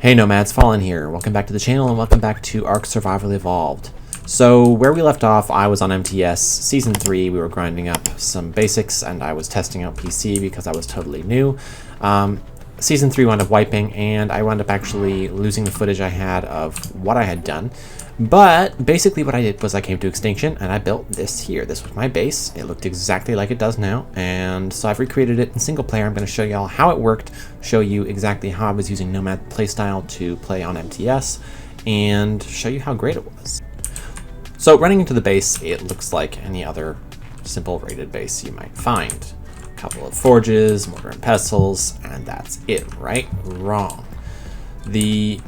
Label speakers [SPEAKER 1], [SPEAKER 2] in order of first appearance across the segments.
[SPEAKER 1] Hey Nomads, Fallen here. Welcome back to the channel and welcome back to ARK Survival Evolved. So where we left off, I was on MTS Season 3, we were grinding up some basics and I was testing out PC because I was totally new. Season 3 wound up wiping and I wound up actually losing the footage I had of what I had done. But basically what I did was I came to extinction and I built this here. This was my base. It looked exactly like it does now. And so I've recreated it in single player. I'm going to show you all how it worked, show you exactly how I was using Nomad playstyle to play on MTS, and show you how great it was. So running into the base, it looks like any other simple rated base you might find. A couple of forges, mortar and pestles, and that's it, right? Wrong. The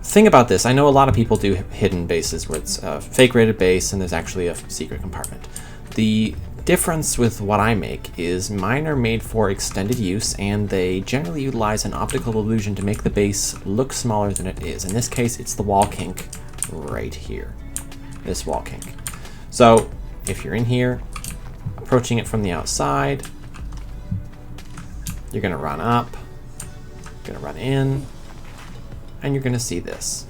[SPEAKER 1] thing about this, I know a lot of people do hidden bases where it's a fake rated base and there's actually a secret compartment. The difference with what I make is mine are made for extended use and they generally utilize an optical illusion to make the base look smaller than it is. In this case, it's the wall kink right here. This wall kink. So if you're in here, approaching it from the outside, you're going to run up, you're going to run in, and you're going to see this.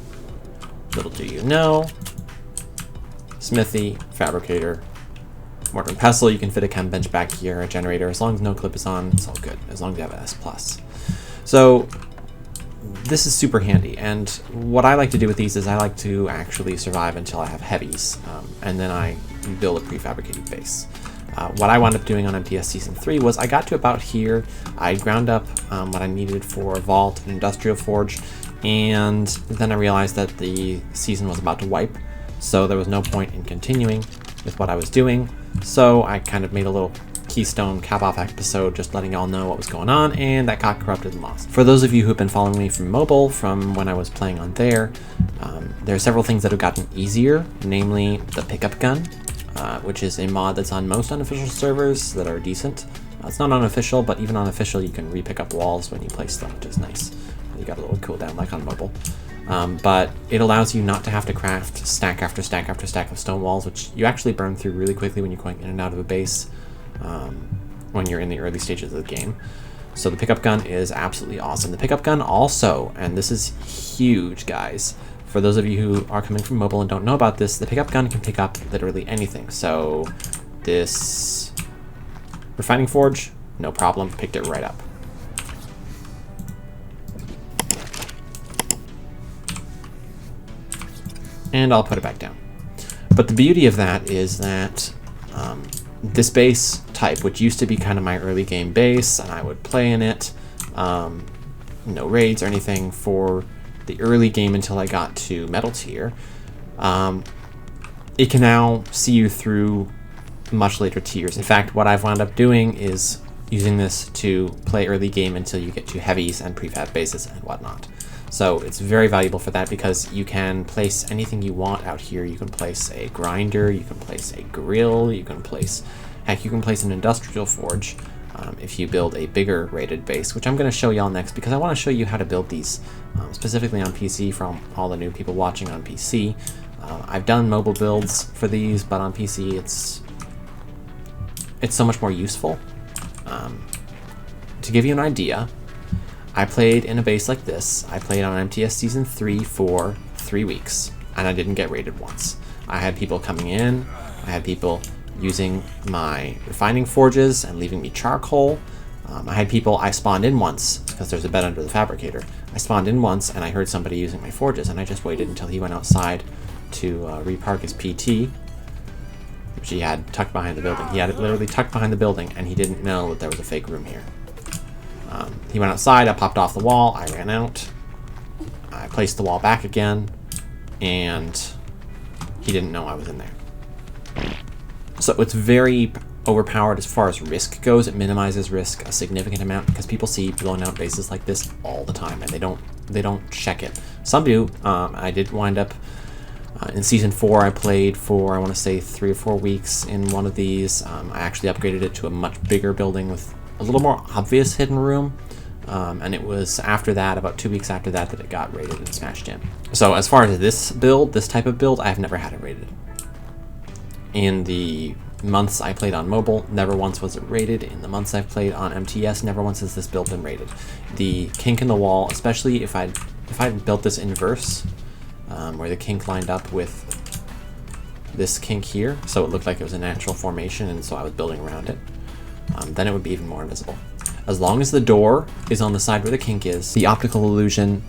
[SPEAKER 1] Little do you know, smithy, fabricator, mortar and pestle. You can fit a chem bench back here, a generator. As long as no clip is on, it's all good, as long as you have an S+. So this is super handy, and what I like to do with these is I like to actually survive until I have heavies, and then I build a prefabricated base. What I wound up doing on MTS Season 3 was I got to about here, I ground up what I needed for a vault, an industrial forge, and then I realized that the season was about to wipe, so there was no point in continuing with what I was doing, so I kind of made a little Keystone cap-off episode just letting y'all know what was going on, and that got corrupted and lost. For those of you who have been following me from mobile, from when I was playing on there are several things that have gotten easier, namely the pickup gun, which is a mod that's on most unofficial servers that are decent. It's not unofficial, but even unofficial you can re-pick up walls when you place them, which is nice. You got a little cooldown like on mobile. But it allows you not to have to craft stack after stack after stack of stone walls, which you actually burn through really quickly when you're going in and out of a base when you're in the early stages of the game. So the pickup gun is absolutely awesome. The pickup gun also, and this is huge, guys, for those of you who are coming from mobile and don't know about this, the pickup gun can pick up literally anything. So this refining forge, no problem, picked it right up. And I'll put it back down. But the beauty of that is that this base type, which used to be kind of my early game base, and I would play in it, no raids or anything for the early game until I got to metal tier, it can now see you through much later tiers. In fact, what I've wound up doing is using this to play early game until you get to heavies and prefab bases and whatnot. So it's very valuable for that because you can place anything you want out here. You can place a grinder, you can place a grill, you can place, heck, you can place an industrial forge if you build a bigger rated base, which I'm going to show y'all next because I want to show you how to build these specifically on PC for all the new people watching on PC. I've done mobile builds for these, but on PC it's so much more useful. To give you an idea, I played in a base like this. I played on MTS Season 3 for 3 weeks, and I didn't get raided once. I had people coming in, I had people using my refining forges and leaving me charcoal. I had people, I spawned in once, because there's a bed under the fabricator. I spawned in once, and I heard somebody using my forges, and I just waited until he went outside to repark his PT, which he had tucked behind the building. He had it literally tucked behind the building, and he didn't know that there was a fake room here. He went outside, I popped off the wall, I ran out, I placed the wall back again, and he didn't know I was in there. So it's very overpowered as far as risk goes. It minimizes risk a significant amount because people see blown out bases like this all the time and they don't check it. Some do. I did wind up in Season 4, I played for, I want to say 3 or 4 weeks in one of these. I actually upgraded it to a much bigger building with a little more obvious hidden room, and it was after that, about 2 weeks after that, that it got raided and smashed in. So as far as this build, this type of build, I've never had it raided. In the months I played on mobile, never once was it raided. In the months I've played on MTS, never once has this build been raided. The kink in the wall, especially if I if I built this inverse, where the kink lined up with this kink here, so it looked like it was a natural formation, and so I was building around it, then it would be even more invisible. As long as the door is on the side where the kink is, the optical illusion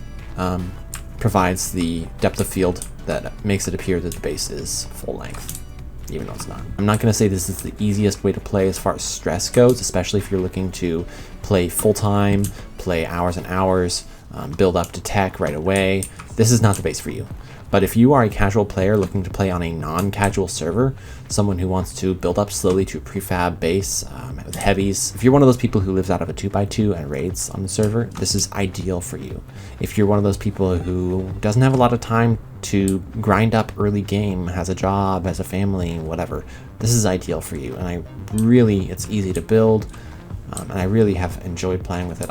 [SPEAKER 1] provides the depth of field that makes it appear that the base is full length, even though it's not. I'm not going to say this is the easiest way to play as far as stress goes, especially if you're looking to play full-time, play hours and hours, build up to tech right away. This is not the base for you. But if you are a casual player looking to play on a non-casual server, someone who wants to build up slowly to a prefab base with heavies, if you're one of those people who lives out of a 2x2 and raids on the server, this is ideal for you. If you're one of those people who doesn't have a lot of time to grind up early game, has a job, has a family, whatever, this is ideal for you. And it's easy to build, and I really have enjoyed playing with it.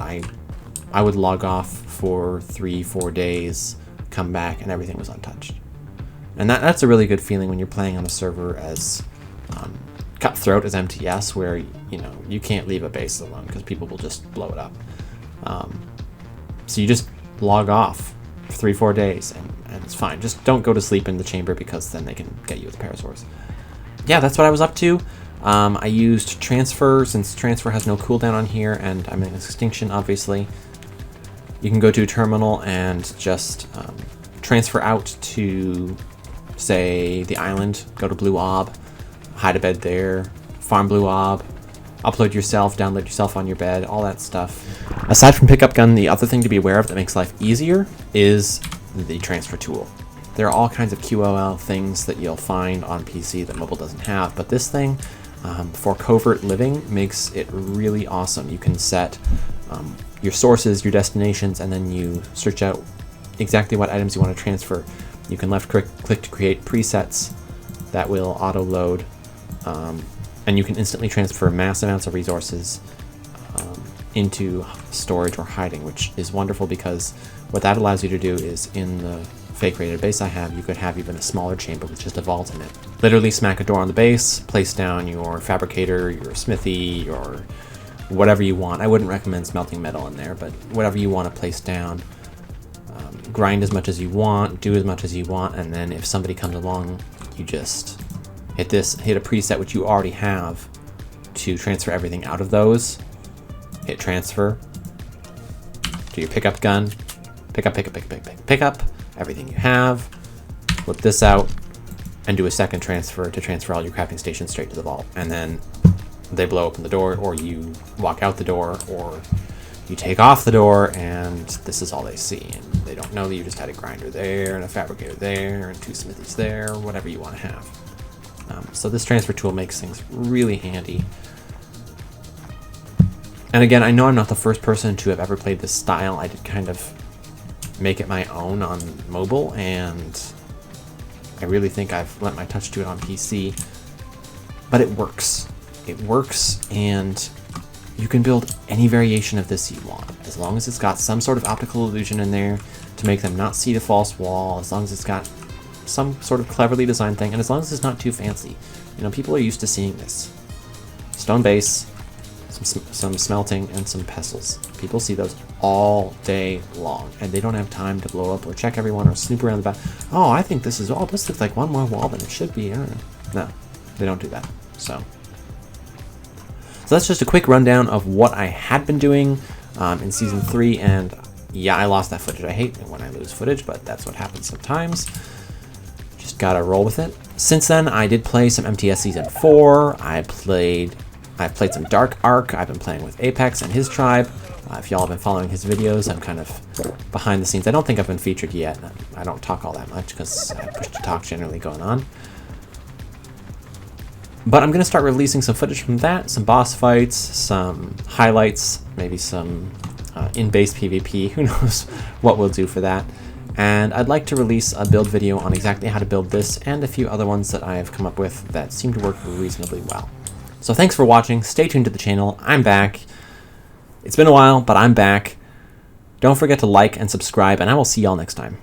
[SPEAKER 1] I would log off for 3-4 days, come back, and everything was untouched. And that's a really good feeling when you're playing on a server as cutthroat as MTS, where you can't leave a base alone because people will just blow it up. So you just log off for 3-4 days and it's fine. Just don't go to sleep in the chamber, because then they can get you with parasaurs. Yeah, that's what I was up to. I used transfer, since transfer has no cooldown on here and I'm in extinction obviously. You can go to a terminal and just transfer out to, say, the island, go to Blue Ob, hide a bed there, farm Blue Ob, upload yourself, download yourself on your bed, all that stuff. Aside from pickup gun, the other thing to be aware of that makes life easier is the transfer tool. There are all kinds of QOL things that you'll find on PC that mobile doesn't have, but this thing, for covert living, makes it really awesome. You can set your sources, your destinations, and then you search out exactly what items you want to transfer. You can left click to create presets that will auto load, and you can instantly transfer mass amounts of resources into storage or hiding, which is wonderful, because what that allows you to do is, in the fake rated base I have, you could have even a smaller chamber with just a vault in it. Literally smack a door on the base, place down your fabricator, your smithy, your whatever you want. I wouldn't recommend smelting metal in there, but whatever you want to place down. Grind as much as you want, do as much as you want, and then if somebody comes along, you just hit a preset which you already have to transfer everything out of those. Hit transfer to your pickup gun, pick up everything you have, flip this out, and do a second transfer to transfer all your crafting stations straight to the vault. And then they blow open the door, or you walk out the door, or you take off the door, and this is all they see. And they don't know that you just had a grinder there, and a fabricator there, and 2 smithies there, whatever you want to have. So this transfer tool makes things really handy. And again, I know I'm not the first person to have ever played this style. I did kind of make it my own on mobile, and I really think I've lent my touch to it on PC. But it works. It works, and you can build any variation of this you want, as long as it's got some sort of optical illusion in there to make them not see the false wall, as long as it's got some sort of cleverly designed thing, and as long as it's not too fancy. People are used to seeing this. Stone base, some smelting, and some pestles. People see those all day long, and they don't have time to blow up or check everyone or snoop around the back. Oh, I think this looks like one more wall than it should be. No, they don't do that. So that's just a quick rundown of what I had been doing in Season 3, and yeah, I lost that footage. I hate when I lose footage, but that's what happens sometimes. Just gotta roll with it. Since then, I did play some MTS Season 4. I've played some Dark ARK. I've been playing with Apex and his tribe. If y'all have been following his videos, I'm kind of behind the scenes. I don't think I've been featured yet. I don't talk all that much because I have push to talk generally going on. But I'm going to start releasing some footage from that, some boss fights, some highlights, maybe some in-base PvP. Who knows what we'll do for that. And I'd like to release a build video on exactly how to build this and a few other ones that I have come up with that seem to work reasonably well. So thanks for watching. Stay tuned to the channel. I'm back. It's been a while, but I'm back. Don't forget to like and subscribe, and I will see y'all next time.